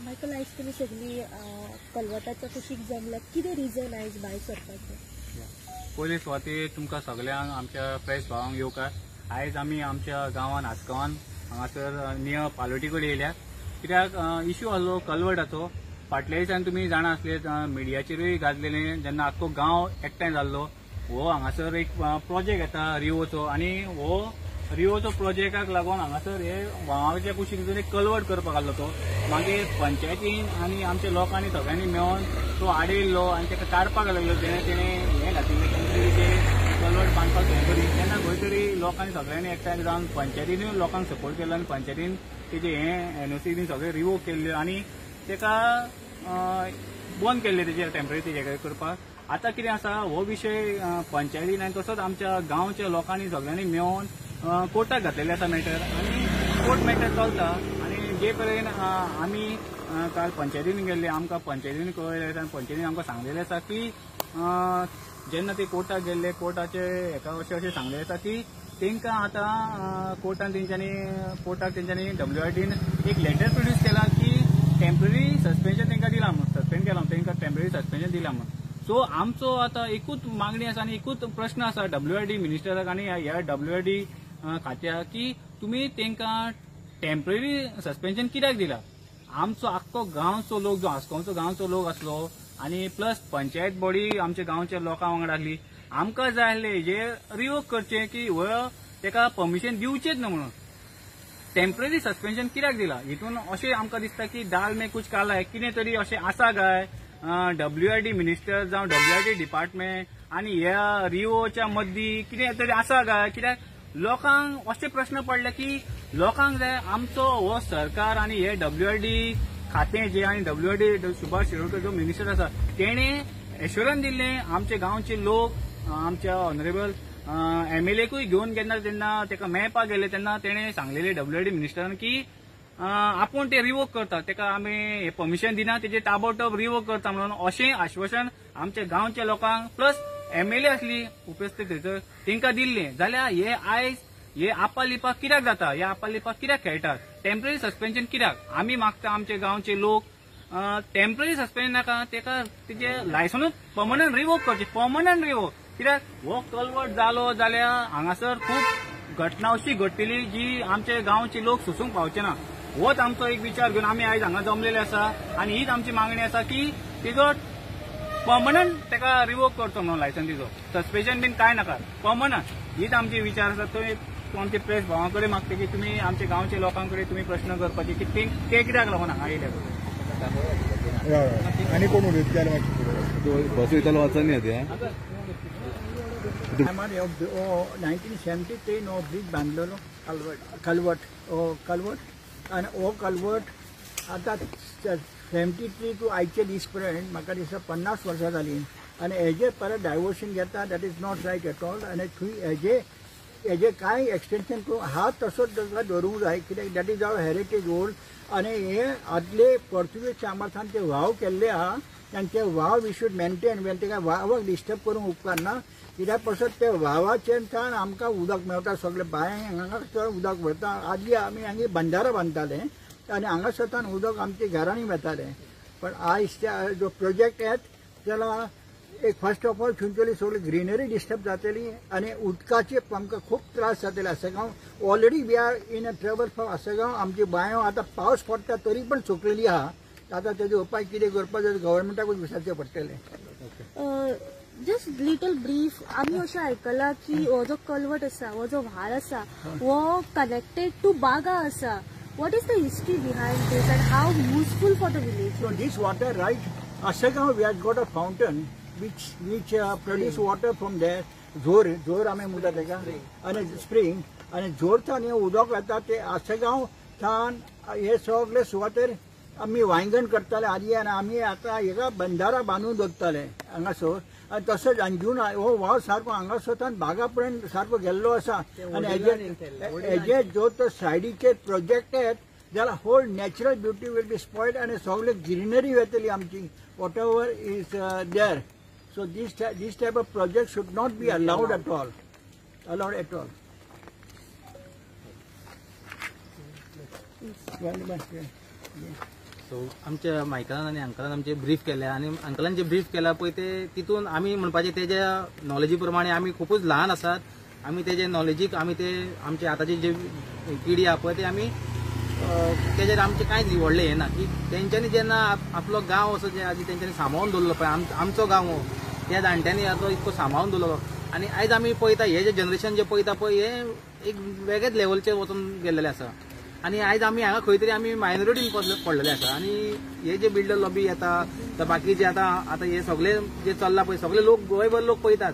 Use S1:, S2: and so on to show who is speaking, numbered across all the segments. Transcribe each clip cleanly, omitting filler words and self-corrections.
S1: Michael आयज तुमी सगळी कलवटाच्या कुशीक जमल्या, कितें रिजन आयज भायर सरपाचें?
S2: पयलीं सुवातेर तुमकां सगळ्यांक आमच्या प्रेस भावांक येवकार. आयज आमी आमच्या गांवांत आसगांवांत हांगासर नियर पालोटी कडेन येयल्यात. कित्याक इश्यू आसलो कलवटाचो. फाटल्या दिसांनी तुमी जाणा आसले, मिडियाचेरूय गाजलेले, जेन्ना आख्खो गांव एकठांय जाल्लो. हो हांगासर एक प्रोजेक्ट येता रिवोचो, आनी हो रिवोचो प्रोजेक्टाक लागून हांगासर हे गांवाच्या कुशीक एक कलवट करपाक आसलो तो. मागीर पंचायतीन आनी आमच्या लोकांनी सगळ्यांनी मेळोन तो आडयल्लो आनी ताका काडपाक लागलो. तेणें हें घातिल्लें ते कलवट बांदपाक हें करी. तेन्ना खंय तरी लोकांनी सगळ्यांनी एकठांय जावन पंचायतीनूय लोकांक सपोर्ट केलो आनी पंचायतीन तेजे हें एनओसी बीन सगळे रिवोक केल्ले आनी ताका बंद केल्ले तेजे टेम्पररी तेजे करपाक. आतां कितें आसा, हो विशय पंचायतीन आनी तसोच आमच्या गांवच्या लोकांनी सगळ्यांनी मेळोन कोर्टाक घातलेले आसा मॅटर, आनी कोर्ट मॅटर चलता. आनी जे पर्यंत आमी काल पंचायतीन गेल्ले, आमकां पंचायतीन कळयलें आनी पंचायतीन आमकां सांगलेलें आसा की जेन्ना ते कोर्टाक गेल्ले, कोर्टाचे हेका अशें सांगलेलें आसा की तांकां आतां कोर्टाक तेंच्यांनी WRDन एक लेटर प्रोड्यूस केला की टेम्पररी सस्पेन्शन तांकां दिलां म्हणून, सस्पेंड केलां तांकां टेम्पररी सस्पेन्शन दिलां म्हणून. सो आमचो आतां एकूच मागणी आसा आनी एकूच प्रश्न आसा WRD मिनिस्टराक आनी ह्या WRD खात्याक की तुमी तांकां टेम्पररी सस्पेन्शन कित्याक दिला? आमचो आख्खो गांवचो लोक जो आसगांवचो गांवचो लोक आसलो आनी प्लस पंचायत बॉडी आमच्या गांवच्या लोकां वांगडा आसली. आमकां जाय आसलें हेजेर रिवोक करचें की ताका परमिशन दिवचेंच न्हू म्हणून. टेम्पररी सस्पेन्शन कित्याक दिला? हितून अशें आमकां दिसता की दाल में कुछ काला है, कितें तरी अशें आसा काय. WRD मिनिस्टर जावं WRD डिपार्टमेंट आनी ह्या रिवोच्या मदीं कितें तरी आसा काय. कित्याक लोकांक अशे प्रश्न पडले की लोकांक जाय आमचो हो सरकार आनी हे WRD खातें जे आनी WRD सुभाष शिरोडकर जो मिनिस्टर आसा तेणें एश्योरन्स दिल्लें आमचे गांवचे लोक, आमच्या ऑनरेबल MLAकूय घेवन जेन्ना ताका मेळपाक गेले तेन्ना तेणें सांगलेलें WRD मिनिस्टरान की आपूण ते रिवोक करता, ताका आमी परमिशन दिना, तेजे ताबडतोब रिवोक करता म्हणून अशें आश्वासन आमच्या गांवच्या लोकांक प्लस MLA आसली उपस्थित थंयसर तांकां दिल्लें. जाल्यार हे आपालिपाक कित्याक जाता? हे आपालिपाक कित्याक खेळटात? टेम्पररी सस्पेन्शन कित्याक? आमी मागता आमचे गांवचे लोक टेम्पररी सस्पेन्शन नाका, ताका तेजे लायसनूच पर्मनंट रिवोक करचें, पर्मनंट रिवोक. कित्याक हो कलवट जालो जाल्यार हांगासर खूब घटना अशी घडटली जी आमचे गांवचे लोक सोसूंक पावचे ना. होच आमचो एक विचार घेवन आमी आयज हांगा जमलेले आसा आनी हीच आमची मागणी आसा की तेजो पर्मनंट ताका रिवोक करचो म्हणून लायसन तिजो, सस्पेन्शन बीन कांय नाका, पर्मनंट. हीच आमची विचार आसा. तूं आमचे प्रेस भावां कडेन मागता की तुमी आमच्या गांवच्या लोकां कडेन तुमी प्रश्न करपाचे की ते कित्याक लागून हांगा येयले.
S3: आनी कोण उलयता मातशें बस वयतालो वचून येता
S4: 1973 हो ब्रिज बांदलेलो कलवट आनी हो कलवट आतां 73 टू आयचे दीस पर्यंत म्हाका दिसता 50 वर्सां जालीं आनी हेजे परत डायवर्शन घेता. That is not right at all. आनी थंय हेजे कांय एक्सटेन्शन करून हा तसोच दवरूंक जाय, कित्याक that is our heritage old. आनी हे आदले पोर्तुगीज सामर्थ्यान ते वाव केल्ले आहा आनी ते वाव वी शूड मेंटेन. ताका वावाक डिस्टर्ब करूंक उपकारना, कित्याक पासत ते वावाच्यान आमकां उदक मेळटा. सगळे बांय हांगा उदक वता. आदली आमी हांगा बंधारो बांदताले आनी हांगासरच्यान उदक आमच्या घरांनी वतालें. पण आयज जो प्रोजेक्ट येत जाल्यार एक फर्स्ट ऑफ ऑल थंयसरली सगळी ग्रीनरी डिस्टर्ब जातली आनी उदकाचे आमकां खूब त्रास जातले. Assagao already we are in a trouble for Assagao. आमची बांयो आतां पावस पडटा तरी पण सुकलेली आहा. आतां तेजो उपाय कितें करपाक जाय गव्हर्मेंटाकूच विचारचें पडटलें.
S1: जस्ट लिटल ब्रीफ, आमी अशें आयकलां की हो जो कलवट आसा, हो जो व्हाळ आसा, हो कनेक्टेड टू बागा आसा. What is the history behind this and how useful for the village?
S4: So this water, right? Asagaon we have got a fountain which produce water from there. Zor आमी मुदा तेका आनी स्प्रिंग आनी जोरच्यान हें उदक येता ते आसगांव थान हे सगळे सुवातेर आमी वांयगण करताले आदी आनी आमी आतां हेका बंधारा बांदून दवरताले हांगासर. आनी तसोच अंजून हो वाव सारको हांगासरच्यान बागा पर्यंत सारको गेल्लो आसा. आनी हेजे जो तो सायडीचे प्रोजेक्ट येत जाल्यार होल नॅचरल ब्युटी वील बी स्पॉयल्ड आनी सगळे ग्रीनरी वयतली आमची what ever is there. So this type of project should not be allowed at all.
S5: So आमच्या मायकलान आनी अंकलान आमचे ब्रीफ केले आणि अंकलान जे ब्रीफ केला पळय ते तितून आमी म्हणपाचे तेज्या नॉलेजी प्रमाणे आमी खूपच ल्हान आसात. आमी तेजे नॉलेजीक आमी ते आमचे आतांची जे पिढी आहा पळय ते आमी तेजेर आमचे कांयच व्हडलें हें ना की तेंच्यांनी जेन्ना आपलो गांव असो जे आदी तेंच्यांनी सांबाळून दवरलो पळय आमचो गांव हो त्या जाणट्यांनी तो इतको सांबाळून दवरलो आनी आयज आमी पळयता हे जे जनरेशन जे पळयता पळय हे एक वेगळेच लेवलचेर वचून गेल्लेले आसा. आणि आयज आमी हांगा खंय तरी आमी मायनॉरिटीन पडलेले आसा. आणि हे जे बिल्डर लॉबी येता बाकीचे आतां हे सगळे जे चल्ला पळय सगळे लोक गोंयभर लोक पळयतात.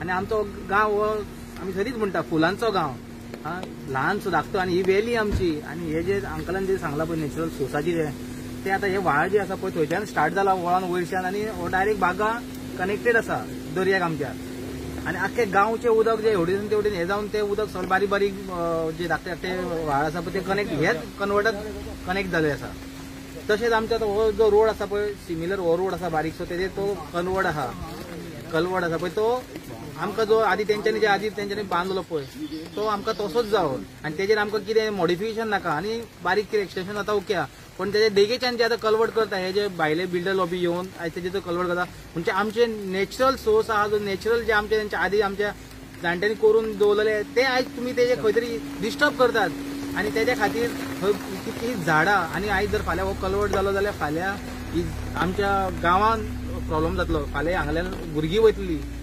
S5: आणि आमचो गांव हो आमी सरीच म्हणटा फुलांचो गांव ल्हानसो धाकटो. आणि ही वेली आमची. आणि हे जे अंकलान जे सांगला पळय नॅचरल सोसायटी ते आतां हे व्हाळ जे आसा पळय थंयच्यान स्टार्ट जाला वळान वयरच्यान आणि डायरेक्ट बागा कनेक्टेड आसा दर्याक आमच्या. आणि आख्खे गांवचे उदक जे एवढे तेवढे हे जावन ते उदक सगळे बारीक बारीक जे धाकटे धाकटे व्हाळ आसा पळय ते कनेक्ट हेच कन्वर्टर कनेक्ट जाले आसा. तशेंच आमच्या हो जो रोड आसा पळय सिमिलर हो रोड आसा बारीकसो तेजेर तो कलवड आसा पळय तो आमकां जो आदी तेंच्यांनी बांदलो पळय तो आमकां तसोच जावो. आनी तेजेर आमकां कितें मॉडिफिकेशन नाका आणि बारीक कितें एक्सटेंशन जाता ओके पण तेजे देगेच्यान जे आतां कलवड करता हे जे भायले बिल्डर लॉबी येवन आयज तेजे तो कलवड करता म्हणजे आमचे नॅचरल सोर्स आहा जो नॅचरल जे आमचे तेंच्या आदी आमच्या जाणट्यांनी करून दवरलेले ते आयज तुमी तेजे खंय तरी डिस्टर्ब करतात. आणि तेज्या खातीर कितली झाडां आणि आयज जर फाल्यां हो कलवड जालो जाल्यार फाल्यां आमच्या गांवांत प्रॉब्लेम जातलो. फाल्यां हांगाल्यान भुरगीं वयतलीं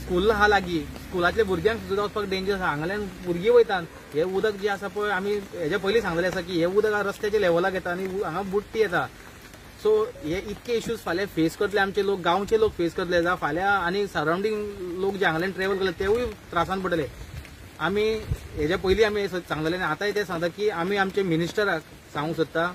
S5: स्कूल आहा लागीं स्कुलातल्या भुरग्यांक सुद्दां वचपाक डेंजर आसा. हांगाल्यान भुरगीं वयतात हे उदक जे आसा पळय आमी हेजे पयलीं सांगलेलें आसा की हे उदक रस्त्याच्या लेवलाक येता आनी हांगा बुट्टी येता. सो हे इतके इश्यूज फाल्यां फेस करतले आमचे लोक गांवचे लोक फेस करतले जावं फाल्यां आनी सरावंडींग लोक जे हांगाल्यान ट्रॅव्हल करतले तेवूय त्रासान पडटले. आमी हेजे पयलीं आमी सांगलेलें आतांय ते सांगता की आमी आमचे मिनिस्टराक सांगूंक सोदता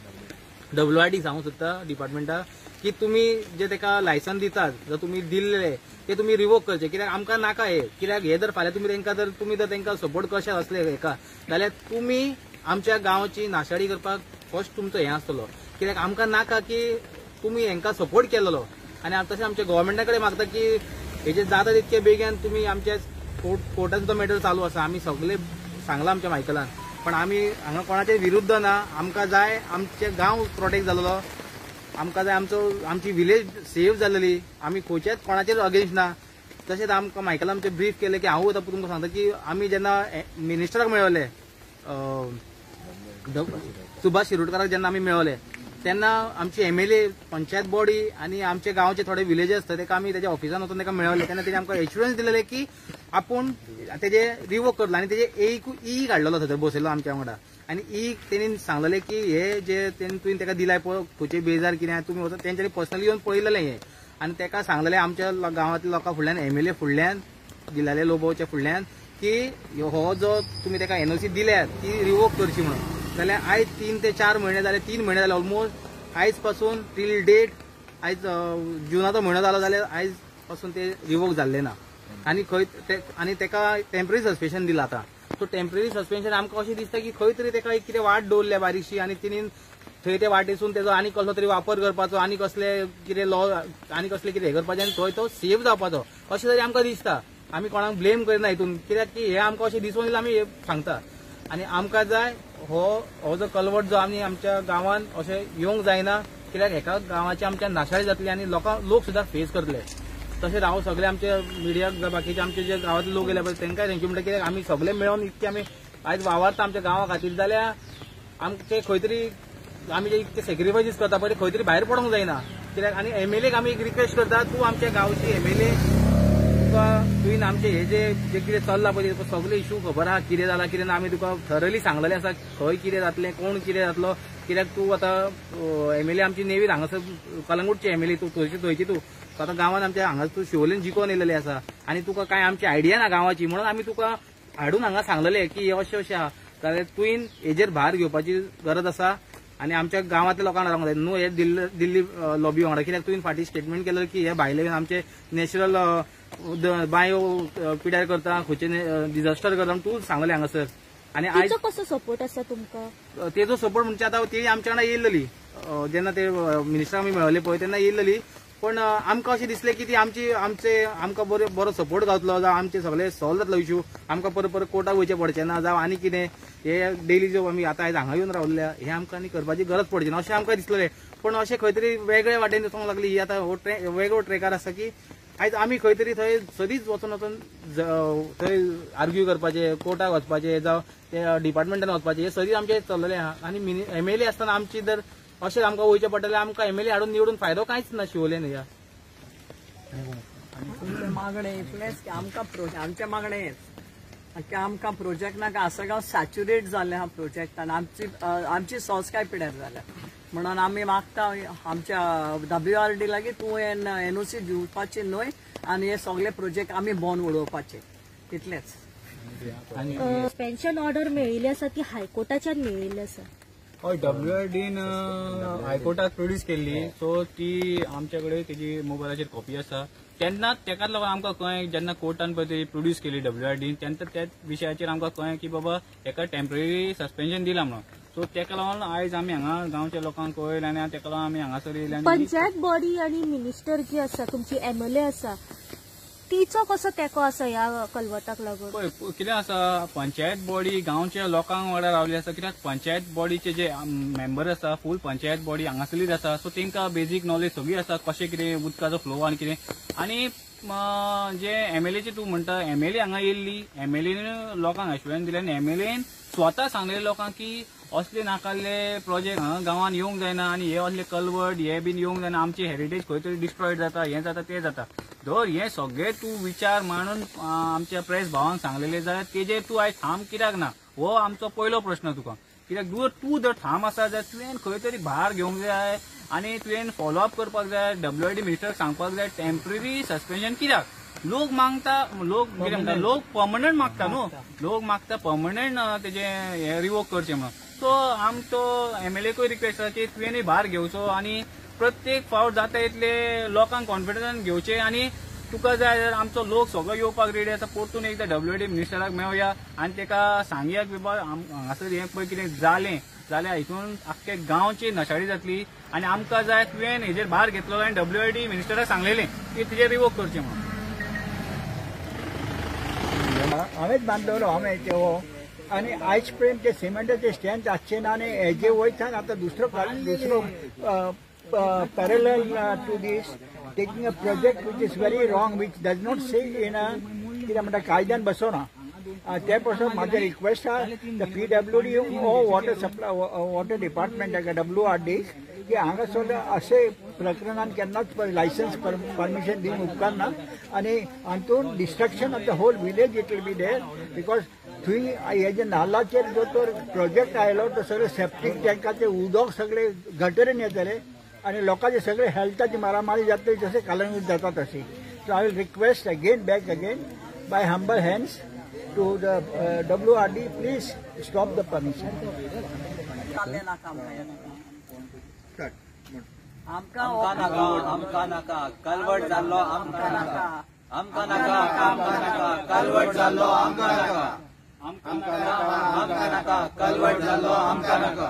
S5: WRD सांगूंक सोदता डिपार्टमेंटाक की तुमी जे तेका लायसन दितात जर तुमी दिल्ले ते तुमी रिवोक करचे कित्याक आमकां नाका हे. कित्याक हे जर फाल्यां तुमी जर तेंकां सपोर्ट करचे असले हेका जाल्यार तुमी आमच्या गांवाची नाशाडी करपाक फर्स्ट तुमचो हें आसतलो. कित्याक आमकां नाका की तुमी हेंकां सपोर्ट केलेलो. आनी तशें आमच्या गव्हर्मेंटा कडेन मागता की हेजे जाता तितके बेगीन तुमी आमच्या कोर्टाचो तो मॅटर चालू आसा. आमी सगळे सांगला आमच्या मायकलान पण आमी हांगा कोणाचे विरुद्ध ना. आमकां जाय आमचे गांव प्रोटेक्ट जालोलो आमकां जाय आमची विलेज सेफ जालेली. आमी खंयचेच कोणाचेर अगेन्स्ट ना. तशेंच आमकां मायकलान आमचे ब्रीफ केले की हांव आतां तुमकां सांगता की आमी जेन्ना मिनिस्टराक मेळ्ळले सुभाष शिरोडकराक जेन्ना आमी मेळ्ळले तेन्ना आमची MLA पंचायत बॉडी आनी आमचे गांवचे थोडे विलेजेस आसता तेका आमी तेज्या ऑफिसान वचून तेका मेळ्ळले तेन्ना तेणे आमकां एश्युरन्स दिलेले की आपूण तेजे रिवोक करतलो. आनी तेजे ई काडलेलो थंय बसयलो आमच्या वांगडा. आनी तेणी सांगलेलें की हे जे तुवें तेका दिलाय पळय खंयचे बेजार कितें तुमी वचून तेंच्यांनी पर्सनली येवन पळयलेलें हें. आनी तेका सांगलेलें आमच्या गांवांतल्या लोकां फुडल्यान MLA फुडल्यान दिलाले लोबोच्या फुडल्यान की हो जो तुमी तेका NOC दिल्यात ती रिवोक करची म्हणून. जाल्यार आयज 3 ते 4 म्हयने जाले 3 म्हयने जाले ऑलमोस्ट आयज पासून टील डेट आयज जुनाचो म्हयनो जालो जाल्यार आयज पासून ते रिवोक जाल्ले ना. आनी तेका टेम्पररी सस्पेन्शन दिला आतां. सो टेम्पररी सस्पेन्शन आमकां अशें दिसता की खंय तरी तेका एक कितें वाट दवरल्या बारीकशी आनी तिणेन थंय ते वाटेसून तेजो आनी कसलो तरी वापर करपाचो आनी कसले कितें लॉ आनी कसले कितें हें करपाचें आनी थंय तो सेफ जावपाचो अशें तरी आमकां दिसता. आमी कोणाक ब्लेम करना हितून कित्याक की हे आमकां अशें दिसून येयला आमी सांगता. आनी आमकां जाय हो जो कलवट जो आमी आमच्या गांवांत अशें येवंक जायना कित्याक हेका गांवाची आमच्या नाशाडी जातली आनी लोक सुद्दां फेस करतले. तशेंच हांव सगळे आमचे मिडियाक बाकीचे आमचे जे गांवांतले लोक येयले पळय तेंकाय थँक्यू म्हणटा कित्याक आमी सगळे मेळोन इतके आमी आयज वावरता आमच्या गांवा खातीर जाल्यार आमचे खंय तरी आमी जे इतके सॅक्रिफायसीस करता पळय खंय तरी भायर पडोंक जायना. कित्याक आनी MLAक आमी एक रिक्वेस्ट करता तूं आमच्या गांवची MLA तुवें आमचे हे जे कितें चल्लां पळय तुका सगळे इश्यू खबर आहा कितें जाला कितें ना आमी तुका थरली सांगलेलें आसा खंय कितें जातलें कोण कितें जातलो. कित्याक तूं आतां MLA आमची नेवीर हांगासर कलंगूटची MLA तूं थंयची तूं आतां गांवांत आमच्या हांगा तूं शिवोलेन जिखोन येयलेलें आसा आनी तुका कांय आमची आयडिया ना गांवाची म्हणून आमी तुका हाडून हांगा सांगलेलें की अशें आहा जाल्यार तुवें हेजेर भार घेवपाची गरज आसा. आनी आमच्या गांवांतल्या लोकांक सांगूंक जाय न्हू हे दिल्ली लॉबी वांगडा कित्याक तुवें फाटीं स्टेटमेंट केलें की हे भायले आमचे नॅचरल बायो पिड्यार करता खंयचे डिझास्टर करता तूं सांगलें हांगासर. आनी आयज
S1: कसो सपोर्ट आसा तुमकां
S5: तेजो सपोर्ट म्हणजे आतां ती आमच्या वांगडा येयल्ली जेन्ना ते मिनिस्टर आमी मेळ्ळले पळय तेन्ना येयल्ली पण आमकां अशें दिसलें की ती आमकां बरो सपोर्ट गावतलो जावं आमचे सगळे सॉल्व जातलो इश्यू आमकां परत कोर्टाक वयचें पडचें ना जावं आनी कितें हे डेली जो आमी आतां आयज हांगा येवन रावल्या हे आमकां आनी करपाची गरज पडची ना अशें आमकां दिसलें पण अशें खंय तरी वेगळे वाटेन दिसूंक लागली ही आतां वेगळो ट्रॅकार आसा की आयज आमी खंय तरी थंय सदींच वचून थंय आर्ग्यू करपाचे कोर्टाक वचपाचे जावं ते डिपार्टमेंटान वचपाचे हे सदींच आमचें चल्लेलें आहा आनी MLA आसतना आमची जर अशें आमकां वयचें पडटलें आमकां MLA हाडून निवडून फायदो कांयच ना शिवोलेन ह्या
S6: तुमचे मागणे इतलेंच की आमचे मागणे की आमकां प्रोजेक्ट नाका आसगांव सॅच्युरेट जाल्ले हा प्रोजेक्टान आमची सोस काय पिड्यार जाल्या म्हणून आमी मागता आमच्या WRD लागीं तूं NOC दिवपाची न्हय आनी हे सगळे प्रोजेक्ट आमी बंद उडोवपाचे इतलेंच.
S1: पेन्शन ऑर्डर मेळिल्ली आसा ती हायकोर्टाच्यान मेळिल्ली आसा.
S2: हय WRDन हायकोर्टाक प्रोड्यूस केल्ली सो ती आमचे कडेन तेजी मोबायलाचेर कॉपी आसा तेन्ना तेकाच लागून आमकां कळ्ळें जेन्ना कोर्टान पळय ती प्रोड्यूस केली WRDन तेन्ना त्याच विशयाचेर आमकां कळ्ळें की बाबा एका टेम्पररी सस्पेन्शन दिलां म्हणून सो तेका लागून आयज आमी हांगा गांवच्या लोकांक कळयलें आनी तेका लागून आमी हांगासर येयले.
S1: पंचायत बॉडी आनी मिनिस्टर जी आसा तुमची MLA आसा तिचो कसो तेको आसा ह्या कलवटाक लागून?
S2: पळय कितें आसा पंचायत बॉडी गांवच्या लोकांक वांगडा रावली आसा कित्याक पंचायत बॉडीचे जे मेंबर आसा फूल पंचायत बॉडी हांगासरलीच आसा सो तांकां बेजीक नॉलेज सगळी आसा कशें कितें उदकाचो फ्लो आनी कितें आनी जे MLAचे तूं म्हणटा MLA हांगा येयल्ली MLAन लोकांक एश्युरन्स दिलें आनी MLAन स्वता सांगलेले लोकांक की असले नाकाल्ले प्रोजेक्ट हांगा गांवांत येवंक जायना आनी हे असले कलवट हे बीन येवंक जायना आमची हेरिटेज खंय तरी डिस्ट्रॉयड जाता हें जाता तें जाता धर हे सगळे तूं विचार मांडून आमच्या प्रेस भावांक सांगलेले जाल्यार तेजेर तूं आयज ठाम कित्याक ना हो आमचो पयलो प्रश्न तुका कित्याक तूं जर ठाम आसा जाल्यार तुवें खंय तरी भार घेवंक जाय आनी तुवें फॉलोअप करपाक जाय WRD मिनिस्टराक सांगपाक जाय टेम्पररी सस्पेन्शन कित्याक लोक मागता लोक कितें म्हणटा लोक पर्मनंट मागता न्हू लोक मागता पर्मनंट तेजे हे रिवोक करचें म्हणून सो आमचो MLAकूय रिक्वेस्ट आसा की तुवेंय भार घेवचो आनी प्रत्येक फावट जाता इतले लोकांक कॉन्फिडन्सान घेवचें आनी तुका जाय जाल्यार आमचो लोक सगळो येवपाक रेडी आसा परतून एकदां WRD मिनिस्टराक मेळुया आनी ताका सांगया की बाबा हांगासर हें पळय कितें जालें जाल्यार हितून आख्खे गांवची नशाडी जातली आनी आमकां जाय तुवें हेजेर भार घेतलो आनी WRD मिनिस्टराक सांगलेलें की तेजेर रिवोक करचें म्हणून.
S4: हांवेंच बांदलेलो हो आनी आयज पर्यंत ते सिमेंटाचे स्टँड आसचे ना आनी हेजे वयच्यान आतां दुसरो parallel to this taking a project which is very wrong which does not say in कितें म्हणटा कायद्यान बसोना ते पासून म्हाजे रिक्वेस्ट आहा द PWD ओ water supply water department WRD की हांगासर अशे प्रकरणान केन्नाच लायसन्स परमिशन दिवंक उपकारना आनी हातून destruction of the whole village it will be there because थंय हेजे नाल्लाचेर जो तर प्रोजेक्ट आयलो तो सगळे सेप्टीक टँकाचे उदक सगळे गटरेन येतले आनी लोकांचे सगळे हेल्थाची मारामारी जातली जशें कालंगूट जाता तशी so I will request again back again by humble hands to the WRD please stop the permission.
S6: आमकां नाका कलवट जाल्लो आमकां नाका कलवट जाल्लो आमकां नाका कलवट जाल्लो आमकां नाका